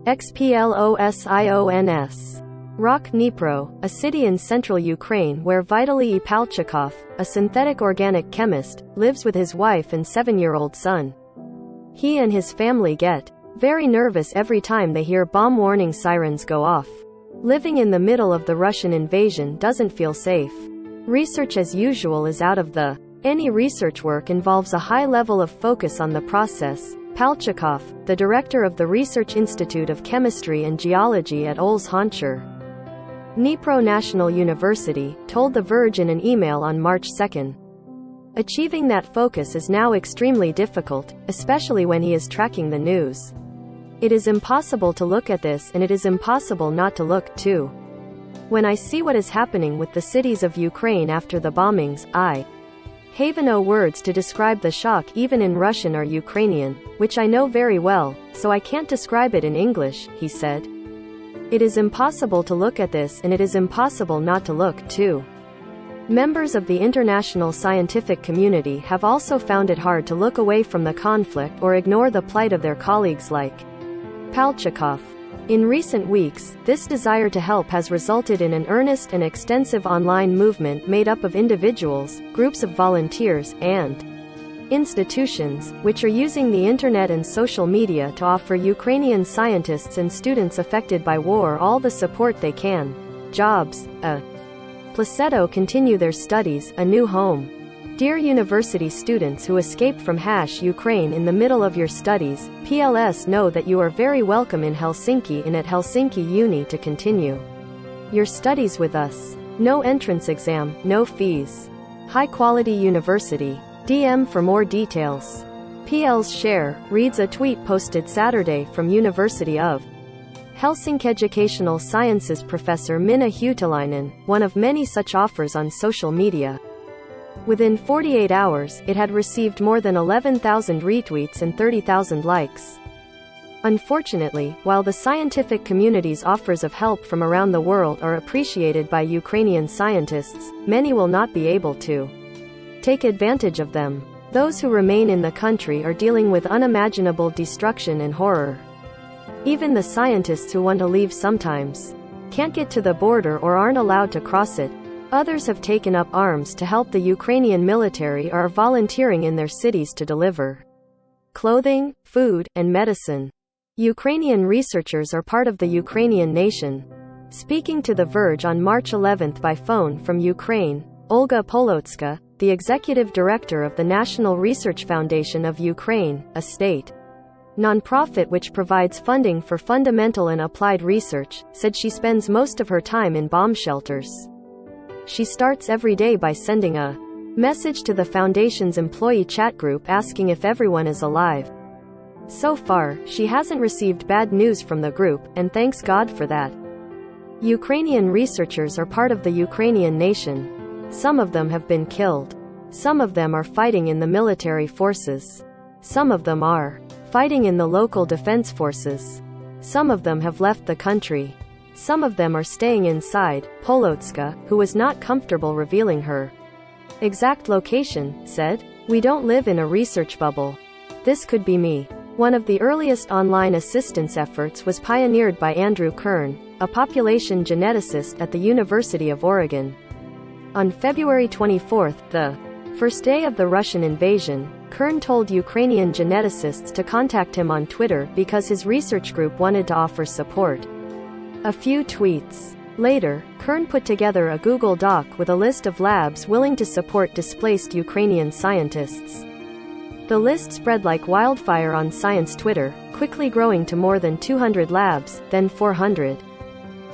Explosions. Rock Dnipro, a city in central Ukraine where Vitaly Palchikov, a synthetic organic chemist, lives with his wife and 7-year-old son. He and his family get very nervous every time they hear bomb warning sirens go off. Living in the middle of the Russian invasion doesn't feel safe. Research as usual is out of the any research work involves a high level of focus on the process. Palchikov, the director of the Research Institute of Chemistry and Geology at Olsztyn, Dnipro National University, told The Verge in an email on March 2. Achieving that focus is now extremely difficult, especially when he is tracking the news. It is impossible to look at this, and it is impossible not to look, too. When I see what is happening with the cities of Ukraine after the bombings, I have no words to describe the shock. Even in Russian or Ukrainian, which I know very well, so I can't describe it in English, he said. It is impossible to look at this, and it is impossible not to look, too. Members of the international scientific community have also found it hard to look away from the conflict or ignore the plight of their colleagues like Palchikov. In recent weeks, this desire to help has resulted in an earnest and extensive online movement made up of individuals, groups of volunteers, and institutions, which are using the internet and social media to offer Ukrainian scientists and students affected by war all the support they can. Jobs, placeto continue their studies, a new home. Dear university students who escaped from Ukraine in the middle of your studies, PLS know that you are very welcome in Helsinki and at Helsinki Uni to continue your studies with us. No entrance exam, no fees. High quality university. DM for more details. PL's share, reads a tweet posted Saturday from University of Helsinki Educational Sciences professor Minna Huutalainen, one of many such offers on social media. Within 48 hours, it had received more than 11,000 retweets and 30,000 likes. Unfortunately, while the scientific community's offers of help from around the world are appreciated by Ukrainian scientists, many will not be able to take advantage of them. Those who remain in the country are dealing with unimaginable destruction and horror. Even the scientists who want to leave sometimes can't get to the border or aren't allowed to cross it. Others have taken up arms to help the Ukrainian military or are volunteering in their cities to deliver clothing, food, and medicine. Ukrainian researchers are part of the Ukrainian nation. Speaking to The Verge on March 11 by phone from Ukraine, Olga Polotska, the executive director of the National Research Foundation of Ukraine, a state nonprofit which provides funding for fundamental and applied research, said she spends most of her time in bomb shelters. She starts every day by sending a message to the foundation's employee chat group asking if everyone is alive. So far, she hasn't received bad news from the group, and thanks God for that. Ukrainian researchers are part of the Ukrainian nation. Some of them have been killed. Some of them are fighting in the military forces. Some of them are fighting in the local defense forces. Some of them have left the country. Some of them are staying inside, Polotska, who was not comfortable revealing her exact location, said. We don't live in a research bubble. This could be me. One of the earliest online assistance efforts was pioneered by Andrew Kern, a population geneticist at the University of Oregon. On February 24, the first day of the Russian invasion, Kern told Ukrainian geneticists to contact him on Twitter because his research group wanted to offer support. A few tweets later, Kern put together a Google Doc with a list of labs willing to support displaced Ukrainian scientists. The list spread like wildfire on science Twitter, quickly growing to more than 200 labs, then 400.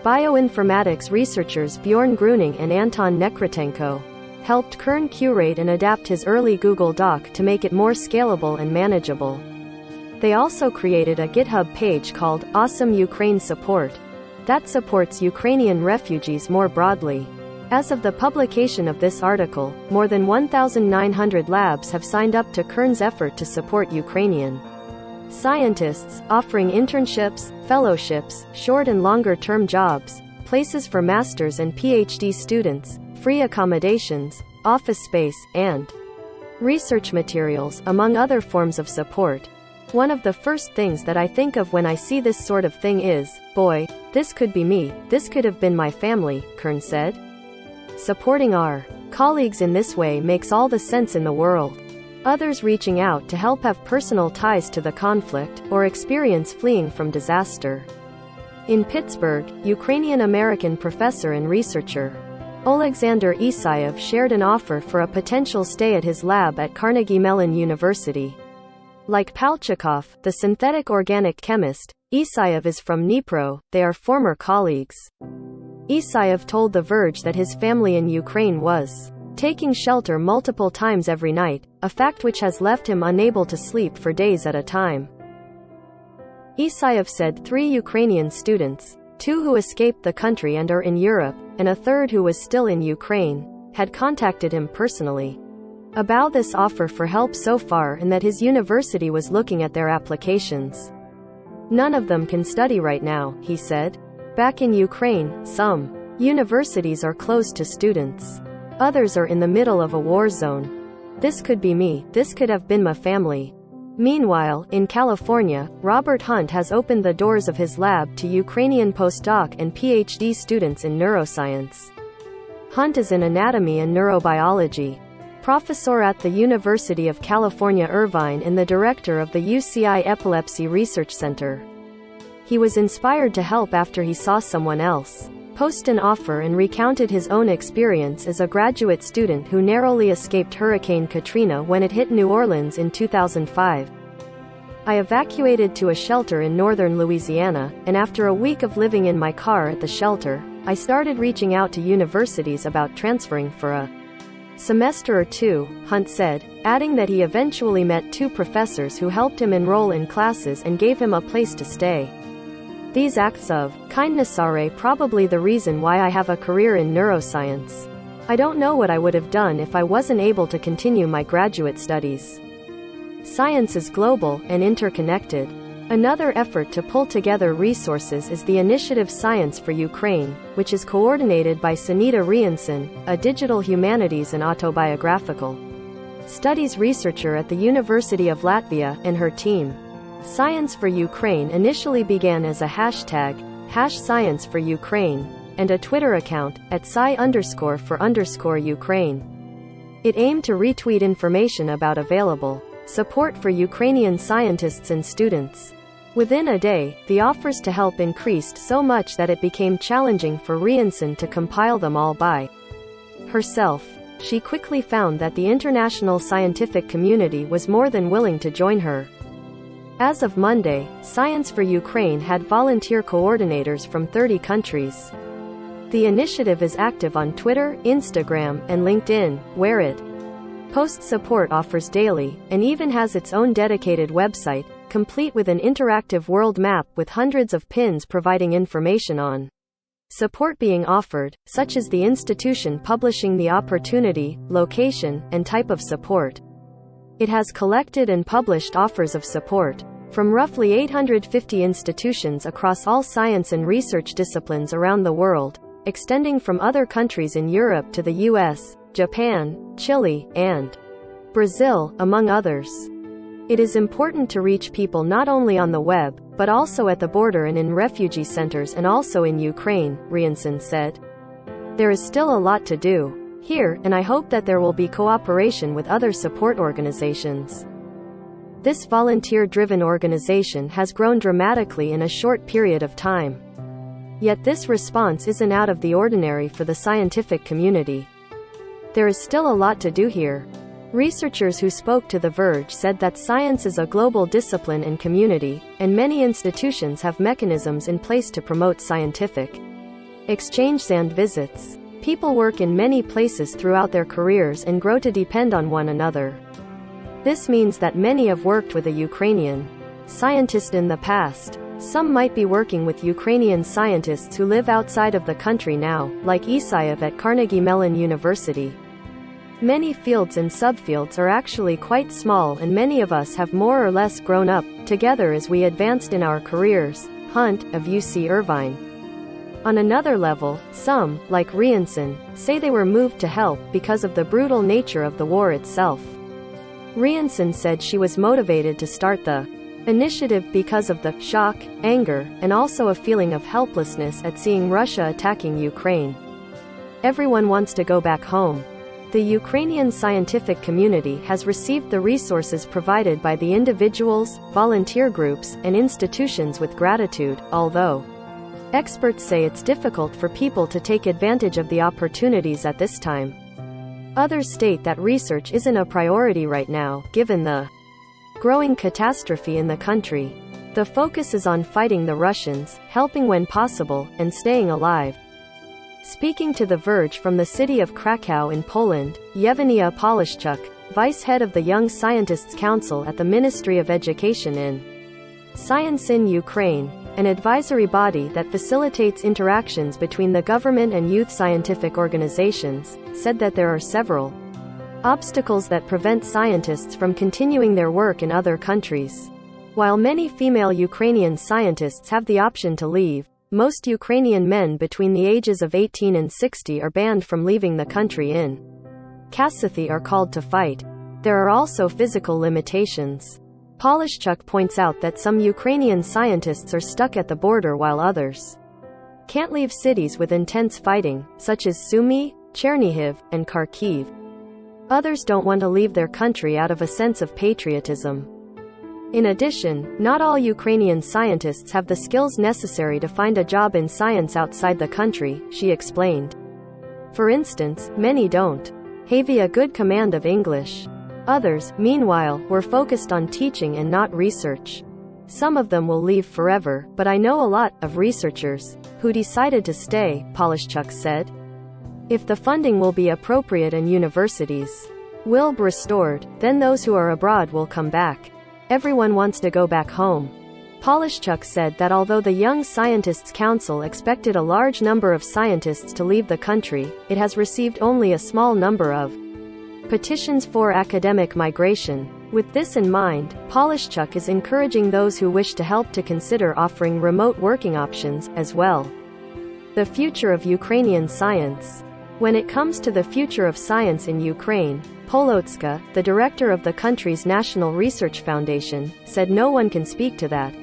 Bioinformatics researchers Bjorn Gruning and Anton Nekritenko helped Kern curate and adapt his early Google Doc to make it more scalable and manageable. They also created a GitHub page called Awesome Ukraine Support that supports Ukrainian refugees more broadly. As of the publication of this article, more than 1,900 labs have signed up to Kern's effort to support Ukrainian scientists, offering internships, fellowships, short and longer-term jobs, places for master's and PhD students, free accommodations, office space, and research materials, among other forms of support. One of the first things that I think of when I see this sort of thing is, boy, this could be me, this could have been my family, Kern said. Supporting our colleagues in this way makes all the sense in the world. Others reaching out to help have personal ties to the conflict, or experience fleeing from disaster. In Pittsburgh, Ukrainian-American professor and researcher Oleksandr Isayev shared an offer for a potential stay at his lab at Carnegie Mellon University. Like Palchikov, the synthetic organic chemist, Isayev is from Dnipro. They are former colleagues. Isayev told The Verge that his family in Ukraine was taking shelter multiple times every night, a fact which has left him unable to sleep for days at a time. Isayev said 3 Ukrainian students, 2 who escaped the country and are in Europe, and a third who was still in Ukraine, had contacted him personally about this offer for help so far, and that his university was looking at their applications. None of them can study right now, he said. Back in Ukraine, some universities are closed to students. Others are in the middle of a war zone. This could be me, this could have been my family. Meanwhile, in California, Robert Hunt has opened the doors of his lab to Ukrainian postdoc and PhD students in neuroscience. Hunt is in anatomy and neurobiology, professor at the University of California, Irvine, and the director of the UCI Epilepsy Research Center. He was inspired to help after he saw someone else post an offer and recounted his own experience as a graduate student who narrowly escaped Hurricane Katrina when it hit New Orleans in 2005. I evacuated to a shelter in northern Louisiana, and after a week of living in my car at the shelter, I started reaching out to universities about transferring for a semester or 2, Hunt said, adding that he eventually met 2 professors who helped him enroll in classes and gave him a place to stay. These acts of kindness are probably the reason why I have a career in neuroscience. I don't know what I would have done if I wasn't able to continue my graduate studies. Science is global and interconnected. Another effort to pull together resources is the initiative Science for Ukraine, which is coordinated by Sunita Rianson, a digital humanities and autobiographical studies researcher at the University of Latvia, and her team. Science for Ukraine initially began as a hashtag, #ScienceForUkraine, and a Twitter account, @Sci_for_Ukraine. It aimed to retweet information about available support for Ukrainian scientists and students. Within a day, the offers to help increased so much that it became challenging for Rianson to compile them all by herself. She quickly found that the international scientific community was more than willing to join her. As of Monday, Science for Ukraine had volunteer coordinators from 30 countries. The initiative is active on Twitter, Instagram, and LinkedIn, where it posts support offers daily, and even has its own dedicated website, complete with an interactive world map with hundreds of pins providing information on support being offered, such as the institution publishing the opportunity, location, and type of support. It has collected and published offers of support from roughly 850 institutions across all science and research disciplines around the world, extending from other countries in Europe to the US, Japan, Chile, and Brazil, among others. It is important to reach people not only on the web, but also at the border and in refugee centers, and also in Ukraine, Rianson said. There is still a lot to do here, and I hope that there will be cooperation with other support organizations. This volunteer-driven organization has grown dramatically in a short period of time. Yet this response isn't out of the ordinary for the scientific community. There is still a lot to do here. Researchers who spoke to The Verge said that science is a global discipline and community, and many institutions have mechanisms in place to promote scientific exchanges and visits. People work in many places throughout their careers and grow to depend on one another. This means that many have worked with a Ukrainian scientist in the past. Some might be working with Ukrainian scientists who live outside of the country now, like Isayev at Carnegie Mellon University. Many fields and subfields are actually quite small, and many of us have more or less grown up together as we advanced in our careers, Hunt, of UC Irvine. On another level, some, like Rianson, say they were moved to help because of the brutal nature of the war itself. Rianson said she was motivated to start the initiative because of the shock, anger, and also a feeling of helplessness at seeing Russia attacking Ukraine. Everyone wants to go back home. The Ukrainian scientific community has received the resources provided by the individuals, volunteer groups, and institutions with gratitude, although experts say it's difficult for people to take advantage of the opportunities at this time. Others state that research isn't a priority right now, given the growing catastrophe in the country. The focus is on fighting the Russians, helping when possible, and staying alive. Speaking to The Verge from the city of Krakow in Poland, Yevgenia Polishchuk, vice head of the Young Scientists Council at the Ministry of Education in Science in Ukraine, an advisory body that facilitates interactions between the government and youth scientific organizations, said that there are several obstacles that prevent scientists from continuing their work in other countries. While many female Ukrainian scientists have the option to leave, most Ukrainian men between the ages of 18 and 60 are banned from leaving the country in Kasathi are called to fight. There are also physical limitations. Polishchuk points out that some Ukrainian scientists are stuck at the border while others can't leave cities with intense fighting, such as Sumy, Chernihiv, and Kharkiv. Others don't want to leave their country out of a sense of patriotism. In addition, not all Ukrainian scientists have the skills necessary to find a job in science outside the country, she explained. For instance, many don't have a good command of English. Others, meanwhile, were focused on teaching and not research. Some of them will leave forever, but I know a lot of researchers who decided to stay, Polishchuk said. If the funding will be appropriate and universities will be restored, then those who are abroad will come back. Everyone wants to go back home. Polishchuk said that although the Young Scientists Council expected a large number of scientists to leave the country, it has received only a small number of petitions for academic migration. With this in mind, Polishchuk is encouraging those who wish to help to consider offering remote working options, as well. The future of Ukrainian science. When it comes to the future of science in Ukraine, Polotska, the director of the country's National Research Foundation, said no one can speak to that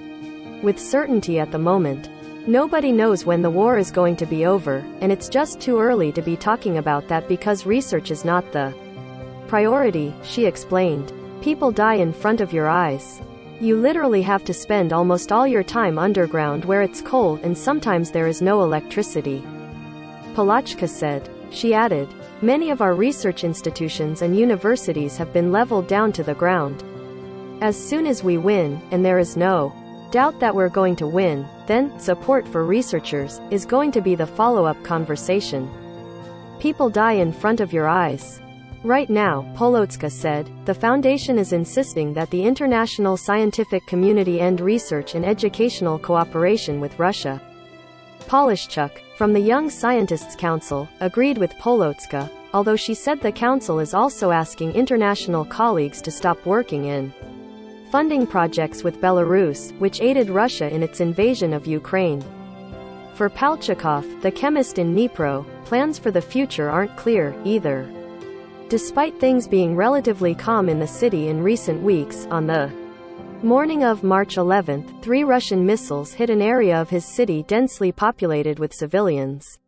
with certainty at the moment. Nobody knows when the war is going to be over, and it's just too early to be talking about that because research is not the priority, she explained. People die in front of your eyes. You literally have to spend almost all your time underground where it's cold and sometimes there is no electricity. Polachka said. She added, many of our research institutions and universities have been leveled down to the ground. As soon as we win, and there is no doubt that we're going to win, then support for researchers is going to be the follow-up conversation. People die in front of your eyes. Right now, Polotska said, the foundation is insisting that the international scientific community end research and educational cooperation with Russia. Polishchuk, from the Young Scientists Council, agreed with Polotska, although she said the council is also asking international colleagues to stop working in funding projects with Belarus, which aided Russia in its invasion of Ukraine. For Palchikov, the chemist in Dnipro, plans for the future aren't clear, either. Despite things being relatively calm in the city in recent weeks, on the morning of March 11, 3 Russian missiles hit an area of his city densely populated with civilians.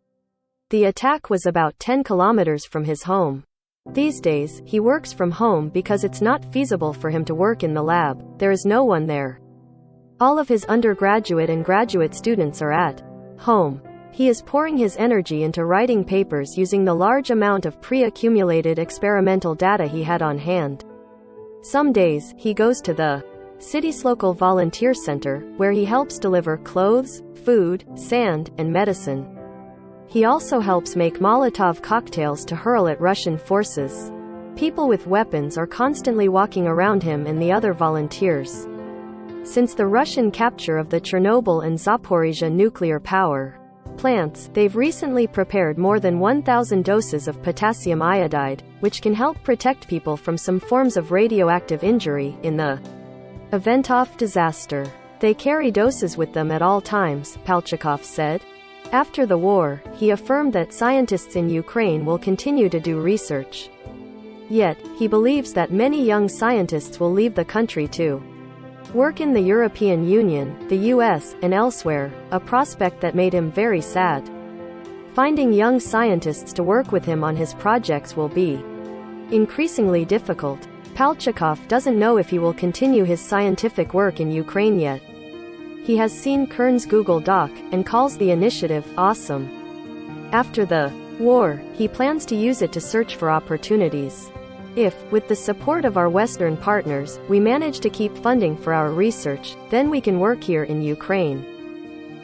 The attack was about 10 kilometers from his home. These days, he works from home because it's not feasible for him to work in the lab. There is no one there. All of his undergraduate and graduate students are at home. He is pouring his energy into writing papers using the large amount of pre-accumulated experimental data he had on hand. Some days, he goes to the city's local volunteer center, where he helps deliver clothes, food, sand, and medicine. He also helps make Molotov cocktails to hurl at Russian forces. People with weapons are constantly walking around him and the other volunteers. Since the Russian capture of the Chernobyl and Zaporizhzhia nuclear power plants, they've recently prepared more than 1,000 doses of potassium iodide, which can help protect people from some forms of radioactive injury in the event of disaster. They carry doses with them at all times, Palchikov said. After the war, he affirmed that scientists in Ukraine will continue to do research. Yet, he believes that many young scientists will leave the country too. work in the European Union, the US, and elsewhere, a prospect that made him very sad. Finding young scientists to work with him on his projects will be increasingly difficult. Palchikov doesn't know if he will continue his scientific work in Ukraine yet. He has seen Kern's Google Doc, and calls the initiative awesome. After the war, he plans to use it to search for opportunities. If, with the support of our Western partners, we manage to keep funding for our research, then we can work here in Ukraine.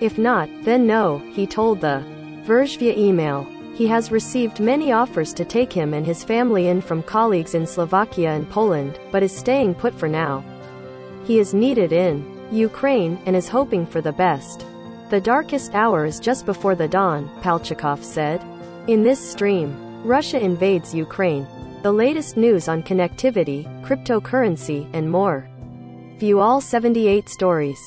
If not, then no, he told the Verge via email. He has received many offers to take him and his family in from colleagues in Slovakia and Poland, but is staying put for now. He is needed in Ukraine, and is hoping for the best. The darkest hour is just before the dawn, Palchikov said. In this stream, Russia invades Ukraine. The latest news on connectivity, cryptocurrency, and more. View all 78 stories.